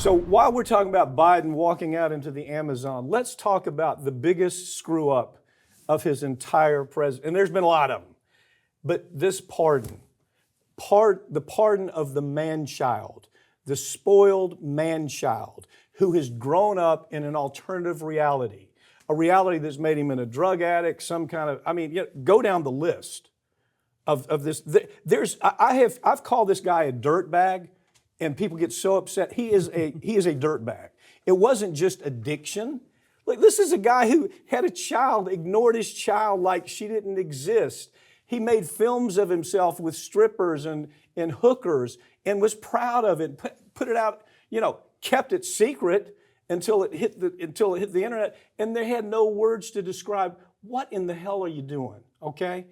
So while we're talking about Biden walking out into the Amazon, let's talk about the biggest screw up of his entire presidency. And there's been a lot of them. But this pardon, the pardon of the man-child, the spoiled man-child who has grown up in an alternative reality, a reality that's made him a drug addict, some kind of, go down the list of this. I've called this guy a dirtbag, and people get so upset. He is a dirtbag. It wasn't just addiction. Like, this is a guy who had a child, ignored his child like she didn't exist. He made films of himself with strippers and hookers and was proud of it, put it out, kept it secret until it hit the internet, and they had no words to describe what in the hell are you doing, okay?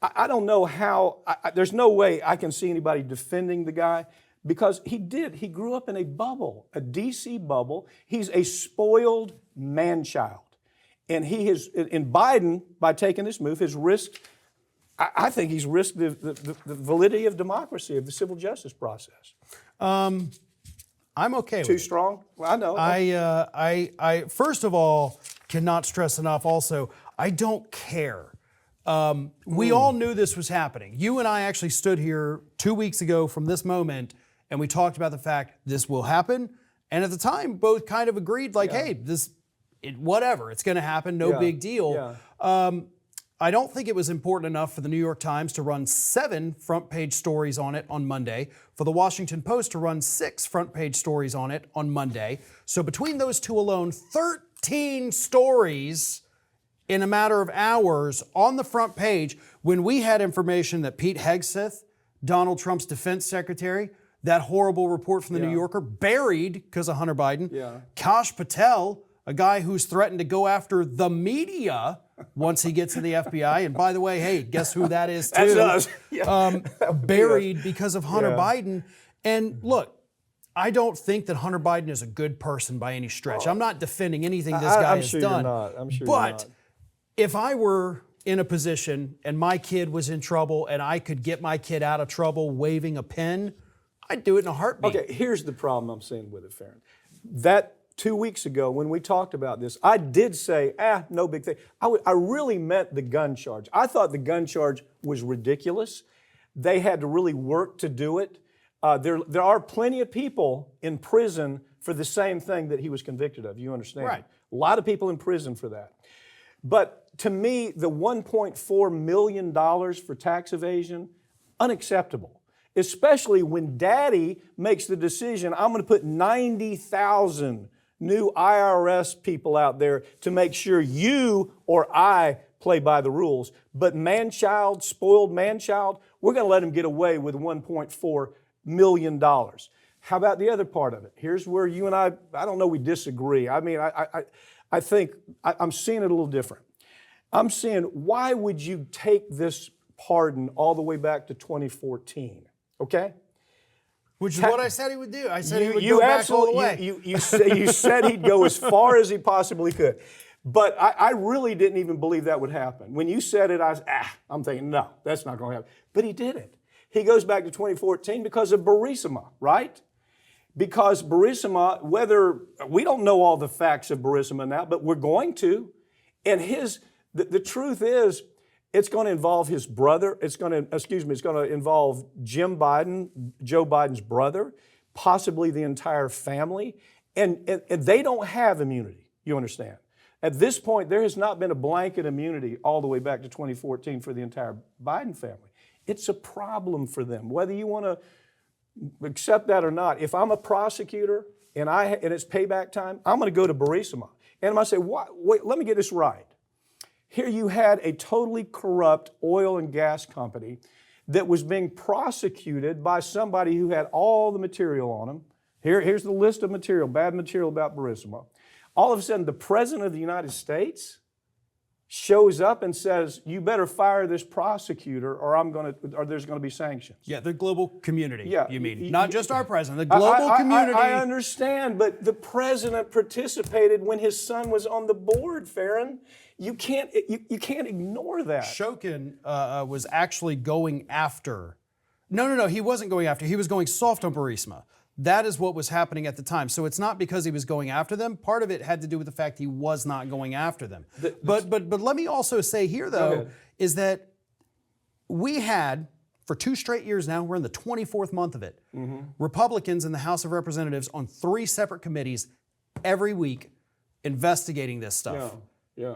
I don't know how, there's no way I can see anybody defending the guy, because he grew up in a bubble, a DC bubble. He's a spoiled man-child. And he has, in Biden, by taking this move, has risked, I think he's risked the validity of democracy, of the civil justice process. I'm okay with it. Too strong? Well, I know. I first of all cannot stress enough also, I don't care. We all knew this was happening. You and I actually stood here 2 weeks ago from this moment, and we talked about the fact this will happen. And at the time, both kind of agreed, like, hey, whatever, it's going to happen, no big deal. Yeah. I don't think it was important enough for the New York Times to run 7 front-page stories on it on Monday, for the Washington Post to run 6 front-page stories on it on Monday. So between those two alone, 13 stories in a matter of hours on the front page, when we had information that Pete Hegseth, Donald Trump's defense secretary, that horrible report from the New Yorker, buried because of Hunter Biden. Yeah. Kash Patel, a guy who's threatened to go after the media once he gets in the FBI. And by the way, hey, guess who that is too? That's us. Buried because of Hunter Biden. And look, I don't think that Hunter Biden is a good person by any stretch. I'm not defending anything this guy has done. I'm sure but you're not. If I were in a position and my kid was in trouble and I could get my kid out of trouble waving a pen, I'd do it in a heartbeat. Okay, here's the problem I'm seeing with it, Farron. That 2 weeks ago when we talked about this, I did say, no big thing. I really meant the gun charge. I thought the gun charge was ridiculous. They had to really work to do it. There are plenty of people in prison for the same thing that he was convicted of, you understand? Right. A lot of people in prison for that. But to me, the $1.4 million for tax evasion, unacceptable. Especially when daddy makes the decision, I'm going to put 90,000 new IRS people out there to make sure you or I play by the rules. But man-child, spoiled man-child, we're going to let him get away with $1.4 million. How about the other part of it? Here's where you and I don't know, we disagree. I mean, I think I'm seeing it a little different. I'm saying, why would you take this pardon all the way back to 2014? Okay? Which is what I said he would do. I said he would go back all the way. You said he'd go as far as he possibly could. But I really didn't even believe that would happen. When you said it, I'm thinking, no, that's not going to happen. But he did it. He goes back to 2014 because of Burisma, right? Because Burisma, we don't know all the facts of Burisma now, but we're going to. And the truth is, it's going to involve his brother. It's going to involve Jim Biden, Joe Biden's brother, possibly the entire family. And they don't have immunity, you understand. At this point, there has not been a blanket immunity all the way back to 2014 for the entire Biden family. It's a problem for them, whether you want to accept that or not. If I'm a prosecutor and it's payback time, I'm going to go to Burisma. And I'm going to say, wait, let me get this right. Here you had a totally corrupt oil and gas company that was being prosecuted by somebody who had all the material on them. Here's the list of material, bad material about Burisma. All of a sudden, the President of the United States shows up and says, you better fire this prosecutor or there's going to be sanctions. Yeah, the global community, you mean. Not just our president, the global community. I understand, but the president participated when his son was on the board, Farron. You can't ignore that. Shokin was actually going after. No, he wasn't going after. He was going soft on Burisma. That is what was happening at the time. So it's not because he was going after them. Part of it had to do with the fact he was not going after them. But let me also say here, though, is that we had, for 2 straight years now, we're in the 24th month of it, Republicans in the House of Representatives on 3 separate committees every week investigating this stuff. Yeah.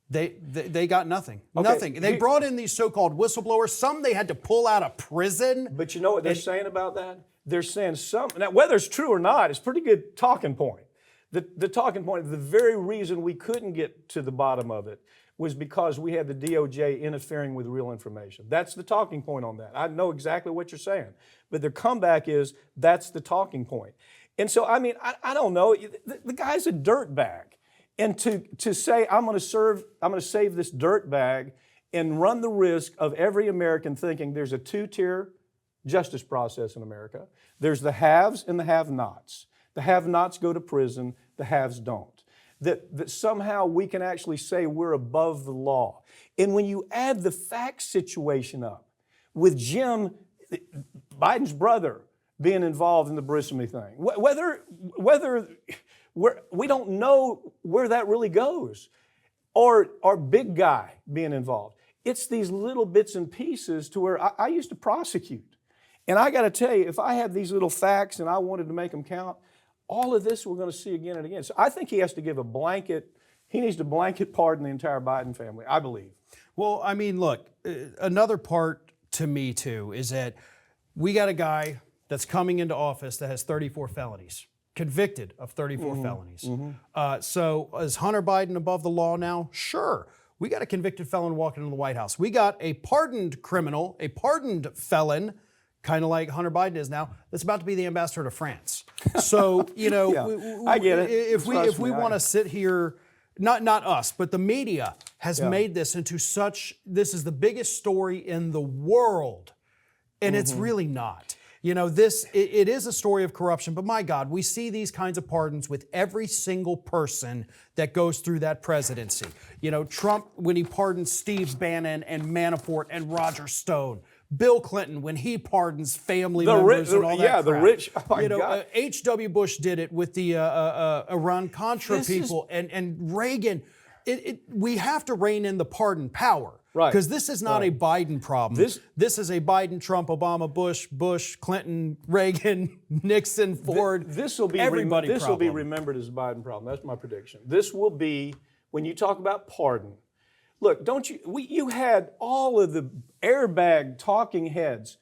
They got nothing. Okay, Nothing. They brought in these so-called whistleblowers. Some they had to pull out of prison. But you know what they're saying about that? They're saying now whether it's true or not, it's a pretty good talking point. The talking point, the very reason we couldn't get to the bottom of it was because we had the DOJ interfering with real information. That's the talking point on that. I know exactly what you're saying. But their comeback is that's the talking point. And so, I mean, I don't know. The guy's a dirtbag. And to say, I'm going to save this dirtbag and run the risk of every American thinking there's a 2-tier justice process in America. There's the haves and the have-nots. The have-nots go to prison, the haves don't. That somehow we can actually say we're above the law. And when you add the fact situation up with Jim, Biden's brother, being involved in the Brissamy thing, we don't know where that really goes, or our big guy being involved. It's these little bits and pieces to where I used to prosecute. And I got to tell you, if I had these little facts and I wanted to make them count, all of this we're going to see again and again. So I think he has to give he needs to blanket pardon the entire Biden family, I believe. Well, I mean, look, another part to me, too, is that we got a guy that's coming into office that has 34 felonies, convicted of 34 felonies. So is Hunter Biden above the law now? Sure. We got a convicted felon walking into the White House. We got a pardoned criminal, a pardoned felon, kind of like Hunter Biden is now, that's about to be the ambassador to France. So, you know, I get it. If we want to sit here, not us, but the media has made this into this is the biggest story in the world. And it's really not. You know, it is a story of corruption, but my God, we see these kinds of pardons with every single person that goes through that presidency. You know, Trump, when he pardoned Steve Bannon and Manafort and Roger Stone. Bill Clinton, when he pardons family members and all that crap. The rich. Oh my God. H.W. Bush did it with the Iran-Contra people, and Reagan. We have to rein in the pardon power. Right. Because this is not a Biden problem. This is a Biden, Trump, Obama, Bush, Clinton, Reagan, Nixon, Ford, everybody problem. This will be remembered as a Biden problem. That's my prediction. This will be, when you talk about pardon, look, you had all of the airbag talking heads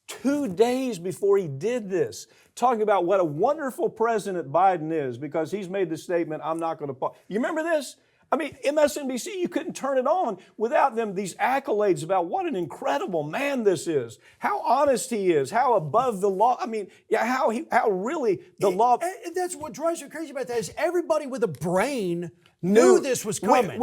2 days before he did this, talking about what a wonderful president Biden is because he's made the statement, I'm not going to pardon. You remember this? I mean, MSNBC, you couldn't turn it on without these accolades about what an incredible man this is, how honest he is, how above the law. I mean, how really the law. And that's what drives you crazy about that is everybody with a brain knew this was coming.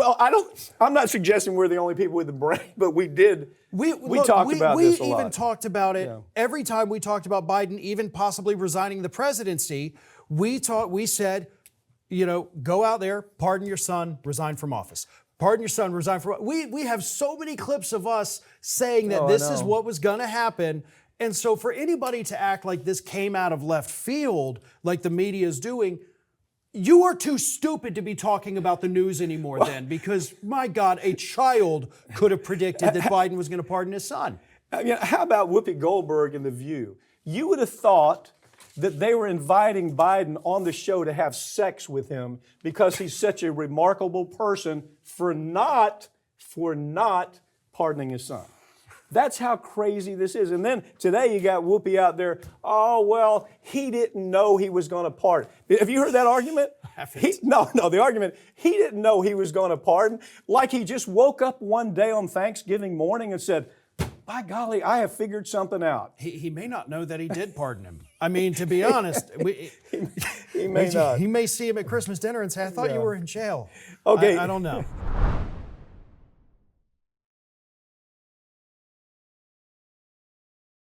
I'm not suggesting we're the only people with the brain, but we did. We talked about this a lot. We even talked about it every time we talked about Biden, even possibly resigning the presidency. We said, you know, go out there, pardon your son, resign from office. Pardon your son, resign from office. We have so many clips of us saying that this is what was going to happen. And so for anybody to act like this came out of left field, like the media is doing, you are too stupid to be talking about the news anymore then, because, my God, a child could have predicted that Biden was going to pardon his son. How about Whoopi Goldberg in The View? You would have thought that they were inviting Biden on the show to have sex with him because he's such a remarkable person for not pardoning his son. That's how crazy this is. And then today you got Whoopi out there, oh, well, he didn't know he was going to pardon. Have you heard that argument? The argument, he didn't know he was going to pardon. Like he just woke up one day on Thanksgiving morning and said, by golly, I have figured something out. He may not know that he did pardon him. I mean, to be honest, he may not. He may see him at Christmas dinner and say, I thought you were in jail. Okay. I don't know.